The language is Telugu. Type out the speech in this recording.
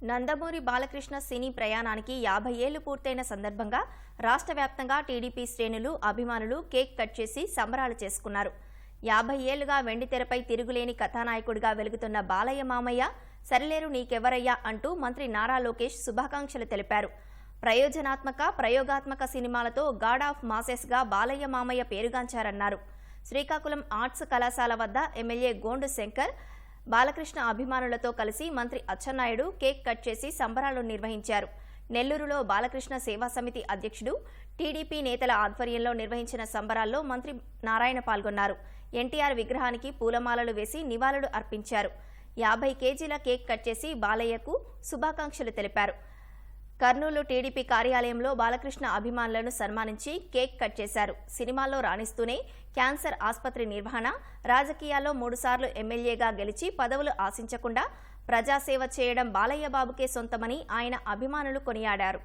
నందమూరి బాలకృష్ణ సినీ ప్రయాణానికి 50 ఏళ్లు పూర్తయిన సందర్భంగా రాష్ట్ర వ్యాప్తంగా టీడీపీ శ్రేణులు, అభిమానులు కేక్ కట్ చేసి సంబరాలు చేసుకున్నారు. 50 ఏళ్లుగా వెండితెరపై తిరుగులేని కథానాయకుడిగా వెలుగుతున్న బాలయ్య మామయ్య సరిలేరు నీకెవరయ్యా అంటూ మంత్రి నారా లోకేష్ శుభాకాంక్షలు తెలిపారు. ప్రయోగాత్మక సినిమాలతో గాడ్ ఆఫ్ మాసెస్గా బాలయ్య మామయ్య పేరుగాంచారన్నారు. శ్రీకాకుళం ఆర్ట్స్ కళాశాల వద్ద ఎమ్మెల్యే గోండు శంకర్ బాలకృష్ణ అభిమానులతో కలిసి మంత్రి అచ్చెన్నాయుడు కేక్ కట్ చేసి సంబరాలు నిర్వహించారు. నెల్లూరులో బాలకృష్ణ సేవా సమితి అధ్యక్షుడు, టీడీపీ నేతల ఆధ్వర్యంలో నిర్వహించిన సంబరాల్లో మంత్రి నారాయణ పాల్గొన్నారు. ఎన్టీఆర్ విగ్రహానికి పూలమాలలు వేసి నివాళులు అర్పించారు. 50 కేజీల కేక్ కట్ చేసి బాలయ్యకు శుభాకాంక్షలు తెలిపారు. కర్నూలు టీడీపీ కార్యాలయంలో బాలకృష్ణ అభిమానులను సన్మానించి కేక్ కట్ చేశారు. సినిమాల్లో రాణిస్తూనే క్యాన్సర్ ఆసుపత్రి నిర్వహణ, రాజకీయాల్లో 3 సార్లు ఎమ్మెల్యేగా గెలిచి పదవులు ఆశించకుండా ప్రజాసేవ చేయడం బాలయ్య బాబుకే సొంతమని ఆయన అభిమానులు కొనియాడారు.